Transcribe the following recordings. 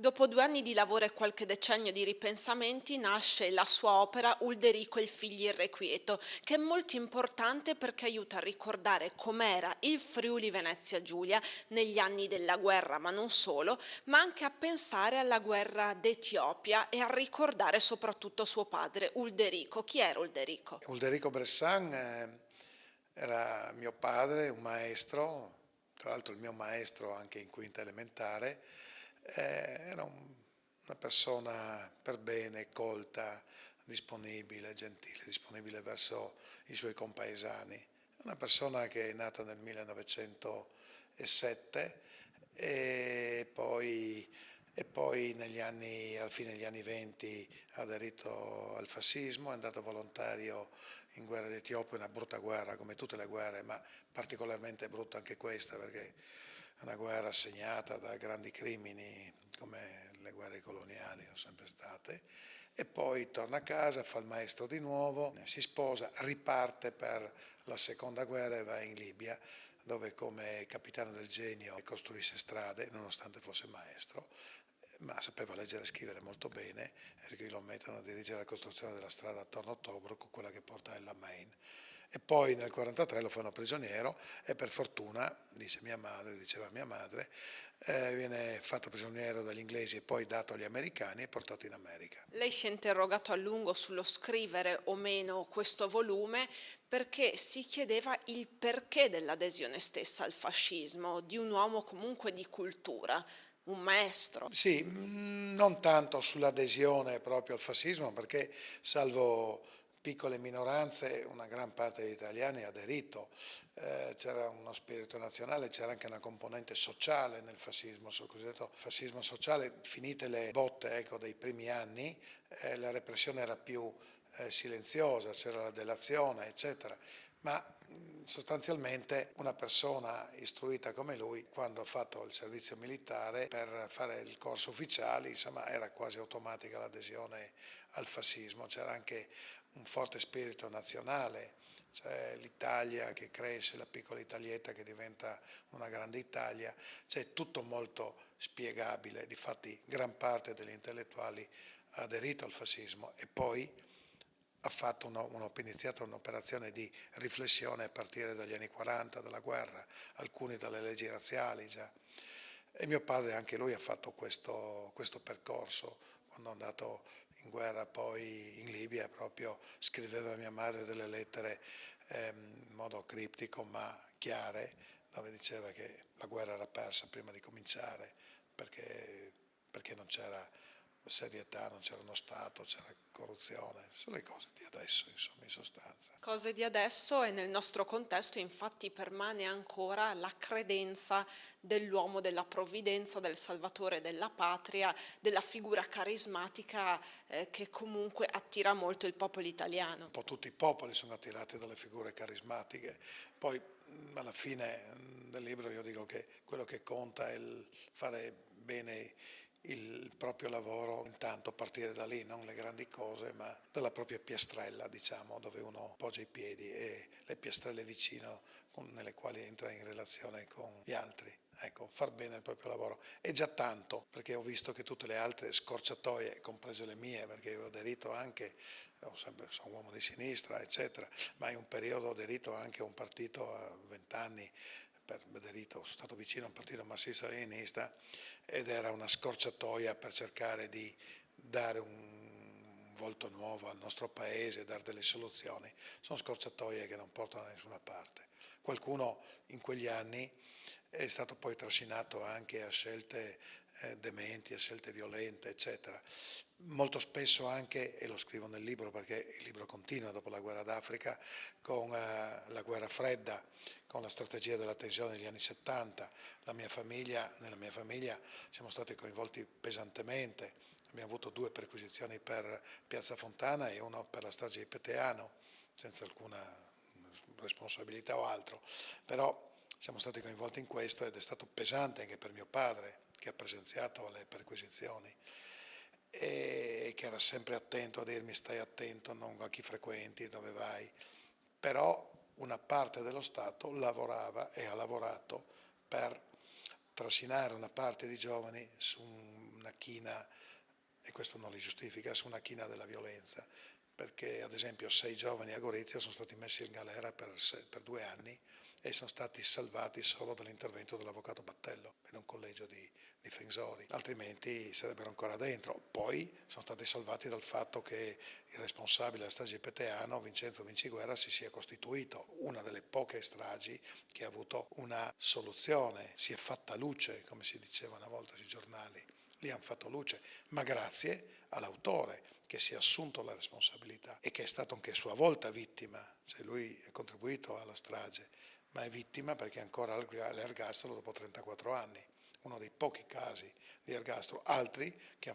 Dopo 2 anni di lavoro e qualche decennio di ripensamenti, nasce la sua opera Ulderico e il figli irrequieto, che è molto importante perché aiuta a ricordare com'era il Friuli Venezia Giulia negli anni della guerra, ma non solo, ma anche a pensare alla guerra d'Etiopia e a ricordare soprattutto suo padre, Ulderico. Chi era Ulderico? Ulderico Bressan era mio padre, un maestro, tra l'altro il mio maestro anche in quinta elementare, era una persona per bene, colta, disponibile, gentile, disponibile verso i suoi compaesani. Una persona che è nata nel 1907 e poi, alla fine degli anni 20 ha aderito al fascismo, è andato volontario in guerra d'Etiopia, una brutta guerra come tutte le guerre, ma particolarmente brutta anche questa perché è una guerra segnata da grandi crimini come le guerre coloniali sono sempre state. E poi torna a casa, fa il maestro di nuovo, si sposa, riparte per la seconda guerra e va in Libia, dove come capitano del genio costruisce strade, nonostante fosse maestro, ma sapeva leggere e scrivere molto bene, e che lo mettono a dirigere la costruzione della strada attorno a Tobruk, quella che porta a El Alamein. E poi nel 1943 lo fanno prigioniero e per fortuna, diceva mia madre, viene fatto prigioniero dagli inglesi e poi dato agli americani e portato in America. Lei si è interrogato a lungo sullo scrivere o meno questo volume perché si chiedeva il perché dell'adesione stessa al fascismo, di un uomo comunque di cultura, un maestro. Sì, non tanto sull'adesione proprio al fascismo, perché salvo piccole minoranze, una gran parte degli italiani ha aderito. C'era uno spirito nazionale, c'era anche una componente sociale nel fascismo, sul cosiddetto fascismo sociale. Finite le botte, ecco, dei primi anni, la repressione era più silenziosa, c'era la delazione, eccetera. Ma sostanzialmente una persona istruita come lui, quando ha fatto il servizio militare per fare il corso ufficiale, insomma, era quasi automatica l'adesione al fascismo, c'era anche un forte spirito nazionale, cioè l'Italia che cresce, la piccola Italietta che diventa una grande Italia, c'è tutto molto spiegabile, difatti gran parte degli intellettuali ha aderito al fascismo e poi ha fatto iniziato un'operazione di riflessione a partire dagli anni 40, dalla guerra, alcuni dalle leggi razziali già. E mio padre anche lui ha fatto questo percorso, quando è andato in guerra poi in Libia, proprio scriveva a mia madre delle lettere in modo criptico ma chiare, dove diceva che la guerra era persa prima di cominciare, perché non c'era serietà, non c'era uno Stato, c'era corruzione, sono le cose di adesso, insomma, in sostanza. Cose di adesso e nel nostro contesto infatti permane ancora la credenza dell'uomo della provvidenza, del salvatore della patria, della figura carismatica che comunque attira molto il popolo italiano. Un po' tutti i popoli sono attirati dalle figure carismatiche, poi alla fine del libro io dico che quello che conta è il fare bene il proprio lavoro, intanto partire da lì, non le grandi cose, ma dalla propria piastrella, diciamo, dove uno poggia i piedi e le piastrelle vicino nelle quali entra in relazione con gli altri. Ecco, far bene il proprio lavoro è già tanto, perché ho visto che tutte le altre scorciatoie, comprese le mie, perché io ho aderito anche, sono uomo di sinistra, eccetera, ma in un periodo ho aderito anche a un partito a 20 anni, sono stato vicino a un partito marxista-leninista ed era una scorciatoia per cercare di dare un volto nuovo al nostro paese, dare delle soluzioni. Sono scorciatoie che non portano da nessuna parte. Qualcuno in quegli anni è stato poi trascinato anche a scelte dementi, a scelte violente, eccetera. Molto spesso anche, e lo scrivo nel libro perché il libro continua dopo la guerra d'Africa, con la guerra fredda, con la strategia della tensione degli anni 70, nella mia famiglia siamo stati coinvolti pesantemente, abbiamo avuto 2 perquisizioni per Piazza Fontana e una per la strage di Peteano, senza alcuna responsabilità o altro, però siamo stati coinvolti in questo ed è stato pesante anche per mio padre che ha presenziato alle perquisizioni e che era sempre attento a dirmi stai attento non a chi frequenti, dove vai, però una parte dello Stato lavorava e ha lavorato per trascinare una parte di giovani su una china, e questo non li giustifica, su una china della violenza, perché ad esempio 6 giovani a Gorizia sono stati messi in galera per 2 anni e sono stati salvati solo dall'intervento dell'avvocato Battello ed un collegio di difensori, altrimenti sarebbero ancora dentro. Poi sono stati salvati dal fatto che il responsabile della strage di Peteano, Vincenzo Vinciguerra, si sia costituito, una delle poche stragi che ha avuto una soluzione, si è fatta luce, come si diceva una volta sui giornali. Lì hanno fatto luce, ma grazie all'autore che si è assunto la responsabilità e che è stato anche a sua volta vittima, cioè lui ha contribuito alla strage, ma è vittima perché è ancora all'ergastolo dopo 34 anni, uno dei pochi casi di ergastolo. Altri che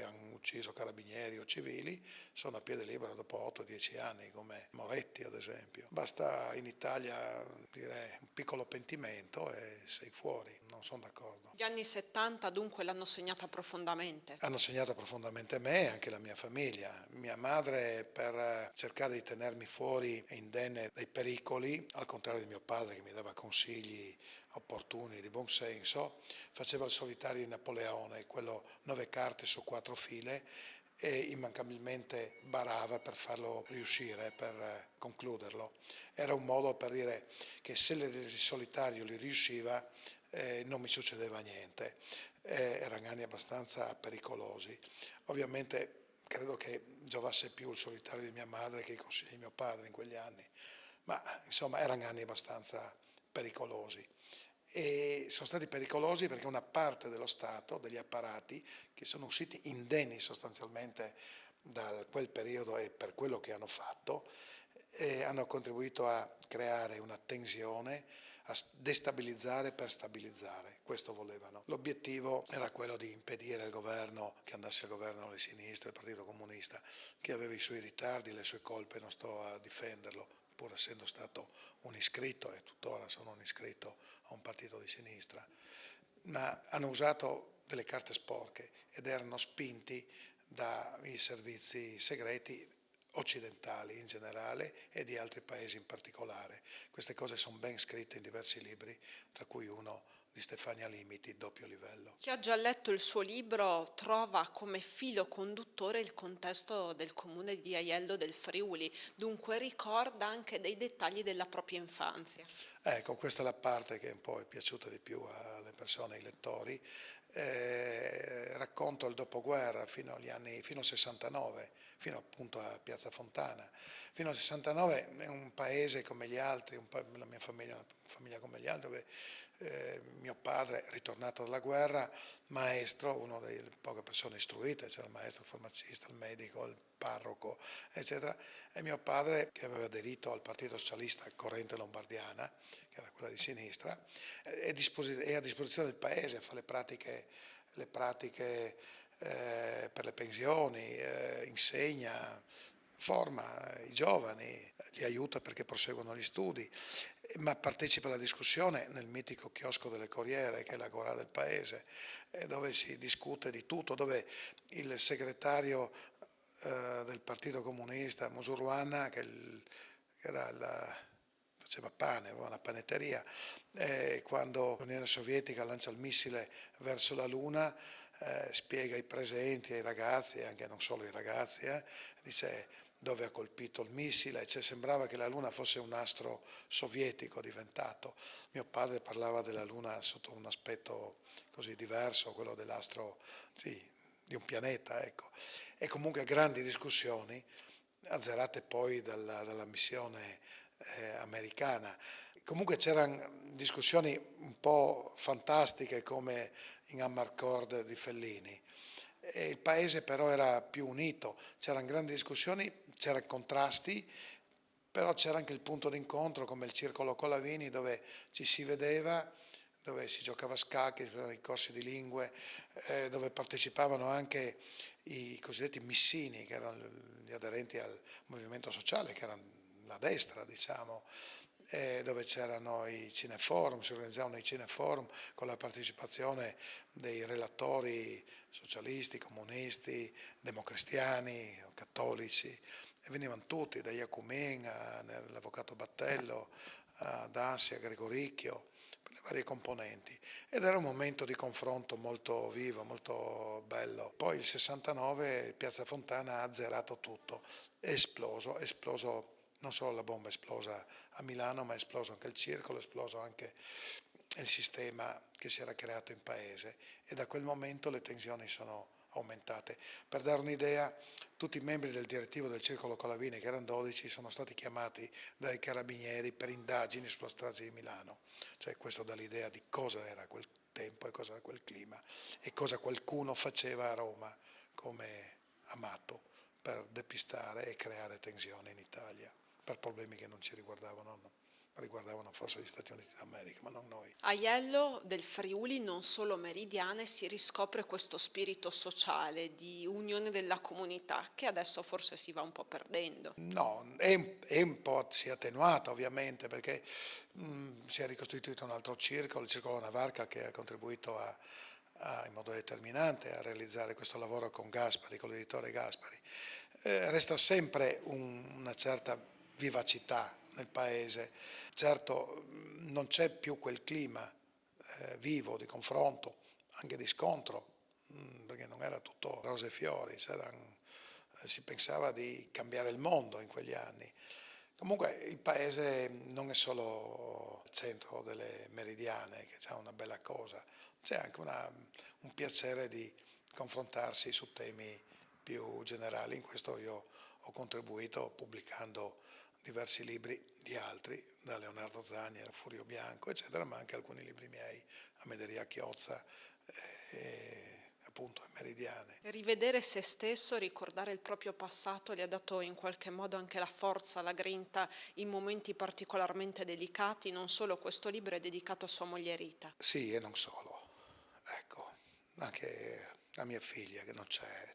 hanno ucciso carabinieri o civili sono a piede libero dopo 8-10 anni, come Moretti ad esempio. Basta in Italia dire un piccolo pentimento e sei fuori, non sono d'accordo. Gli anni 70 dunque l'hanno segnata profondamente. Hanno segnato profondamente me e anche la mia famiglia. Mia madre, per cercare di tenermi fuori e indenne dai pericoli, al contrario di mio padre che mi dava consigli opportuni di buon senso, faceva il solitario di Napoleone, quello 9 carte su 4 file, e immancabilmente barava per farlo riuscire, per concluderlo. Era un modo per dire che se il solitario li riusciva non mi succedeva niente. Erano anni abbastanza pericolosi. Ovviamente credo che giovasse più il solitario di mia madre che i consigli di mio padre in quegli anni, ma insomma erano anni abbastanza pericolosi. E sono stati pericolosi perché una parte dello Stato, degli apparati, che sono usciti indenni sostanzialmente da quel periodo e per quello che hanno fatto, hanno contribuito a creare una tensione, a destabilizzare per stabilizzare, questo volevano. L'obiettivo era quello di impedire al governo, che andasse al governo le sinistre, il Partito Comunista, che aveva i suoi ritardi, le sue colpe, non sto a difenderlo, pur essendo stato un iscritto e tuttora sono un iscritto a un partito di sinistra, ma hanno usato delle carte sporche ed erano spinti dai servizi segreti occidentali in generale e di altri paesi in particolare. Queste cose sono ben scritte in diversi libri, tra cui uno di Stefania Limiti, Doppio livello. Chi ha già letto il suo libro trova come filo conduttore il contesto del comune di Aiello del Friuli, dunque ricorda anche dei dettagli della propria infanzia. Ecco, questa è la parte che un po' è piaciuta di più alle persone, ai lettori. Racconto il dopoguerra fino al 69, fino appunto a Piazza Fontana. Fino al 69 è un paese come gli altri, la mia famiglia è una famiglia come gli altri, dove mio padre, ritornato dalla guerra, maestro, una delle poche persone istruite, c'era il maestro, il farmacista, il medico, il parroco, eccetera, e mio padre, che aveva aderito al Partito Socialista Corrente Lombardiana, che era quella di sinistra, è a disposizione del paese, fa le pratiche per le pensioni, insegna, forma i giovani, li aiuta perché proseguono gli studi, ma partecipa alla discussione nel mitico chiosco delle Corriere, che è l'agorà del paese, dove si discute di tutto, dove il segretario del Partito Comunista, Musuruana, faceva pane, aveva una panetteria, quando l'Unione Sovietica lancia il missile verso la Luna, spiega ai presenti, ai ragazzi, e anche non solo ai ragazzi, dice dove ha colpito il missile, cioè sembrava che la Luna fosse un astro sovietico diventato. Mio padre parlava della Luna sotto un aspetto così diverso, quello dell'astro, sì, di un pianeta, ecco. E comunque grandi discussioni, azzerate poi dalla missione americana. Comunque c'erano discussioni un po' fantastiche come in Amarcord di Fellini. E il paese però era più unito, c'erano grandi discussioni, c'erano contrasti, però c'era anche il punto d'incontro come il Circolo Colavini dove ci si vedeva, dove si giocava a scacchi, i corsi di lingue, dove partecipavano anche i cosiddetti missini, che erano gli aderenti al movimento sociale, che erano la destra, diciamo, dove c'erano i cineforum, si organizzavano i cineforum con la partecipazione dei relatori socialisti, comunisti, democristiani, cattolici, e venivano tutti, da Jacumen all'avvocato Battello, a Dassi, a Gregoricchio, per le varie componenti, ed era un momento di confronto molto vivo, molto bello. Poi il 69 Piazza Fontana ha azzerato tutto, è esploso non solo la bomba è esplosa a Milano, ma è esploso anche il circolo, è esploso anche il sistema che si era creato in paese, e da quel momento le tensioni sono aumentate. Per dare un'idea, tutti i membri del direttivo del Circolo Colavini, che erano 12, sono stati chiamati dai carabinieri per indagini sulla strage di Milano. Cioè, questo dà l'idea di cosa era quel tempo e cosa era quel clima e cosa qualcuno faceva a Roma come amato per depistare e creare tensione in Italia per problemi che non ci riguardavano, no? Riguardavano forse gli Stati Uniti d'America, ma non noi. A Aiello del Friuli, non solo meridiane, si riscopre questo spirito sociale di unione della comunità che adesso forse si va un po' perdendo. No, è un po' si è attenuata ovviamente perché si è ricostituito un altro circolo, il Circolo Navarca, che ha contribuito in modo determinante a realizzare questo lavoro con Gaspari, con l'editore Gaspari. Resta sempre una certa vivacità nel paese. Certo, non c'è più quel clima vivo di confronto, anche di scontro, perché non era tutto rose e fiori, si pensava di cambiare il mondo in quegli anni. Comunque il paese non è solo il centro delle meridiane, che c'è una bella cosa, c'è anche un piacere di confrontarsi su temi più generali. In questo io ho contribuito pubblicando diversi libri di altri, da Leonardo Zagni a Furio Bianco, eccetera, ma anche alcuni libri miei, Amederia Chiozza e appunto Meridiane. Rivedere se stesso, ricordare il proprio passato, le ha dato in qualche modo anche la forza, la grinta in momenti particolarmente delicati. Non solo, questo libro è dedicato a sua moglie Rita. Sì, e non solo, ecco, anche a mia figlia che non c'è,